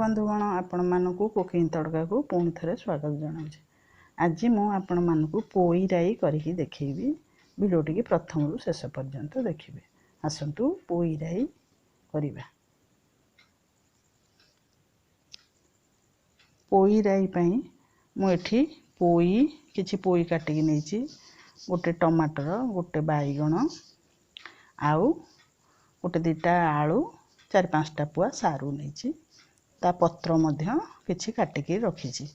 बंधुगण आपण मानकु कुकिंग तड़का को पुणी थे स्वागत जनाऊँ। आज मु आपण मानकु पोई राई करके देखी वीडियो टी प्रथम रु शेष पर्यंत देखिए। आसतु पोई राई करवा। पोई राई पई मुठी पोई किछि पोई काटिकी नहीं, गोटे टमाटर, गोटे बैगण, आउ गोटे दीटा आलू, 4-5टा पुआ सारू नहीं, ता पत्र मध्य किछि काटिकी रखी,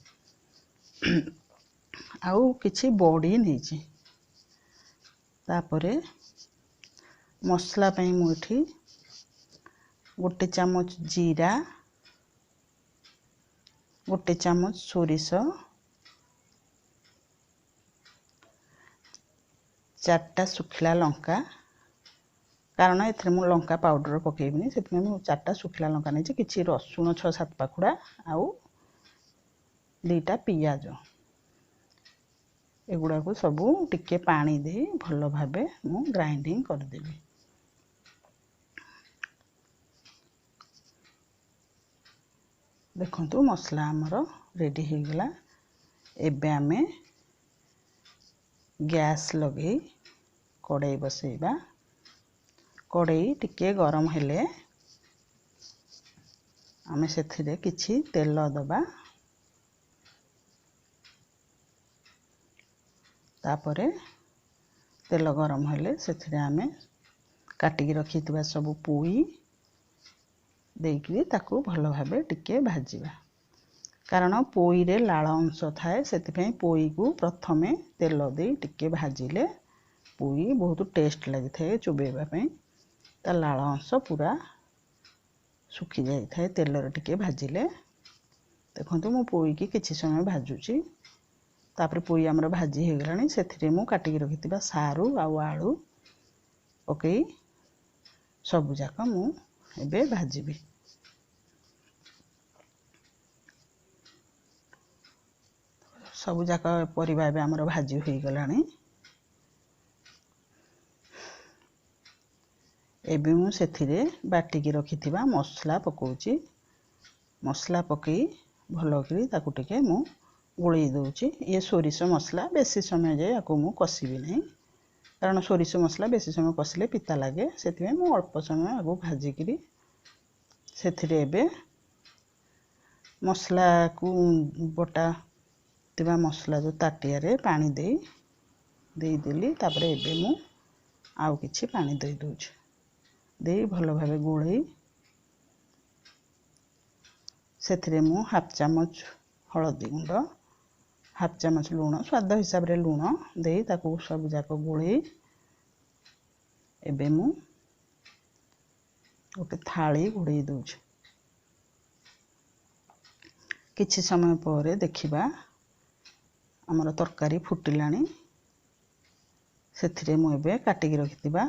आउ किछि बड़ी नहीं। तापरे मसला पई मुठी गोटे चामच जीरा, गोटे चामच सोरिष, 4टा सुखिला लंका, कारण एथरे मु लंका पाउडर पकेबनी से 4टा सुखिला लंका नहीं, किछि रसुण 6-7 पाखुड़ा, आउ 2टा पियाज। एगुड़ा को सबू टिके पानी दे भल भाबे मु ग्राइंडिंग कर देबी। देखंतु मसला हमर रेडी हो गला। एबे आमे गैस लगे कड़ाई बसेबा। कड़ाई टिके गरम हेले आमे सेथिरे किछि तेल दबा। तापरे तेल गरम हेले सेथिरे आमे काटिकी रखिथिबा सब पोई देइकरी ताकू भल भाबे टिके भाजीबा। कारण पोई रे लाल अंश थाए, सेतिपई पोई को प्रथमे तेल दे टिके भाजिले पोई बहुत टेस्ट लगी थाए चुबेबा पई। ता लाल अंश पूरा सुखी जाई थाए तेल रे टिके भाजिले। देखंतु मु पोई की किछि समय भाजुची। तापर पोई हमर भाजी हे गलानी, सेथिरे मु काटिकी रखिथिबा सारू आउ आलू ओके सब जाक मु एबे भाजीबी। सब जाक परिबा एबे हमर भाजी होई गलानी। एबे मु सेथिरे बाटिकी रखिथिबा मसला पकोची। मसला पकई भलो करी ताकू टिके मु गोळई दउची। ये सोरिष मसला बेसी समय जाए याको मु कसीबी नहीं, कारण सोरिष मसला बेसी समय कसिले पिता लागे, सेथिमे मु अल्प समय आगो भाजी करी सेथिरे एबे मसला को बटा तिबा मसला जो ताटिया रे पानी दे देली। तापरे एबे मु आउ किछि पानी दे दउची, दे भलो भाबे गोळई सेथिरे मु 1/2 चामच हळदी गुंड, 1/2 चामच लूण, स्वाद हिसाब रे लूण दे ताकू सब जाक गोळई एबे मु गोटे थाली घोड़ई दउची। किछि समय परे देखिबा हमर तरकारी फुटिलानी। सेथिरे मु एबे काटिकी रखिथिबा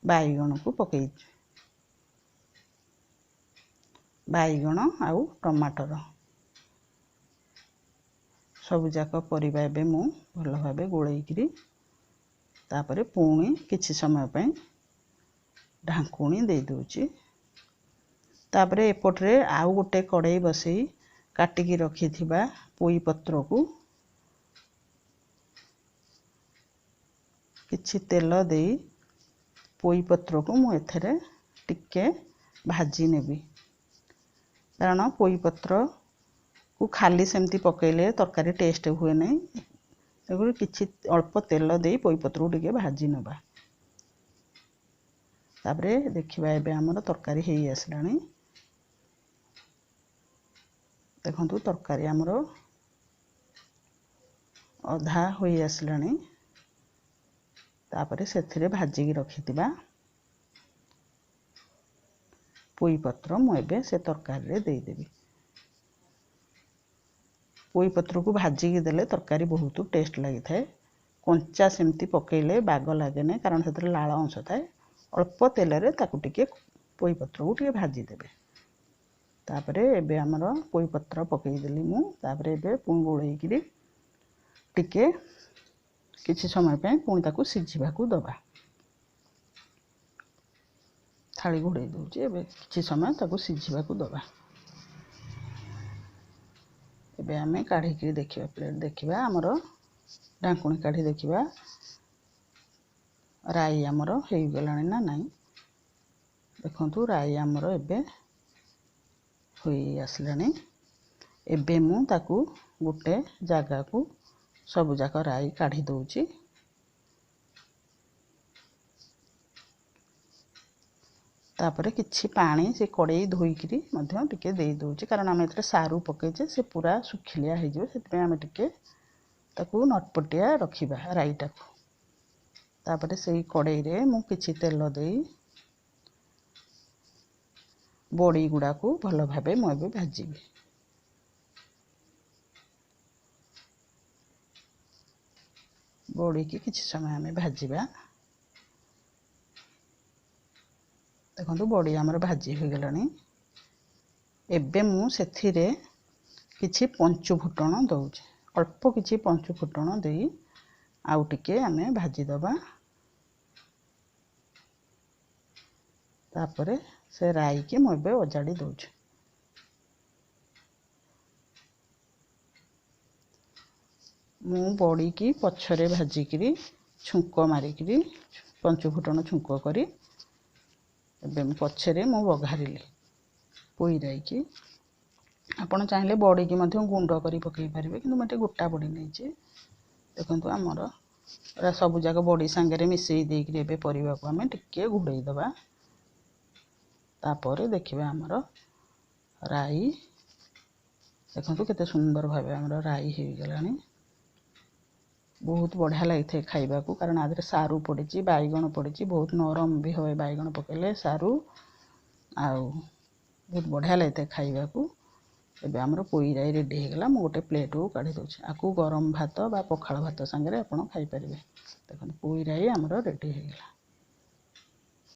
बैगण को पकई, बैगण आउ टमाटर सब जाक परिबा एबे मु भल भाबे गोळई करी तापरे पुणी किछि समय पई ढांकुणी दे दउची। तापरे एपटरे आउ गोटे कड़ाई बसई काटिकी रखिथिबा पोई पत्र को किछि तेल दे पोई पत्र को मु एथरे टिके भाजी नेबी। कारण पोई पत्र को खाली सेमती पकेले तरकारी टेस्ट हुए नहीं, तेगुरी किछि अल्प तेल दे पोई पत्र को टिके भाजी नबा। तापरे देखिबा एबे हमर तरकारी हेई आसलानी। देखंतु तरकारी हमर अधा होई आसलानी। तापरे सेथिरे भाजी की रखिथिबा पोई पत्र मु एबे से तरकारी रे देई देबी। पोई पत्र को भाजी की देले तरकारी बहुत टेस्ट लगी थाए। कंचा सेमती पकेले बाग लागे नहीं, कारण सेथरे लाल अंश थाए। अल्प तेल रे ताकू टिके पोई पत्र को टिके भाजी देबे। तापरे एबे हमर पोई पत्र पकई देली मु। तापरे एबे पुण गोळई करी टिके किछि समय पे पुणी ताकू सिझिबा को दबा। थाली घोड़े दूचे किछि समय ताकू सिझिबा को दबा। ଏବେ ଆମେ काढ़ी देखिबा प्लेट देखिबा हमर ढांकुणी काढ़ी देखिबा राई हमर हेई गलानी ना नहीं देखंतु राई हमर एबे होई आसलानी एबे मु ताकू गुटे जागा को सब जाक राई काढ़ी दउची तापरे किछि पानी से कड़ई धोईकरी मध्य टिके देई दउची कारण हम एतरे सारू पकेचे से पूरा सुखिलिया हे जो सेते हम टिके ताकू नटपटिया रखिबा राईटा को तापरे सेई कड़ई रे मु किछि तेल देई बड़ी गुडा को भलो भाबे मु एबे भाजीबी बड़ी की किछि समय हमें भाजीबा देखंतु बड़ी हमर भाजी हो गलानी एबे मु सेथिरे किछि पंचु फुटण दउची अल्प किछि पंचु फुटण देई आउ टिके हमें भाजी दबा तापरे से राई के मु एबे ओजाडी दउची मु बड़ी की पछरे भाजी करी छुंको मारी करी पंचु फुटण छुंको करी एबे पछरे मु बघारिली पोई राई की आपण चाहिले बड़ी की मध्य गुंड करी पकई परिबे किंतु मटे गोटा बड़ी नैचे देखंतु हमर सब जाक बड़ी संगे मिसई देकरी एबे परिबा को हमें टिके घुड़ई दबा तापरे देखिबा हमर राई देखंतु केते सुंदर भाबे हमर राई हे गलानी बहुत बढ़िया लगे खाइबा को कारण आदरे सारू पड़ी बैगण पड़ी बहुत नरम भी होए बैगण पकेले सारू आउ बहुत बढ़िया लगे खाइबा को एबे हमर पोई राई रेडी हो गला मु गोटे प्लेट को काढी दोछ आकू गरम भात बा पखाल भात संगे आपण खाइ परिबे देखन पोई राई हमर रेडी हो गला।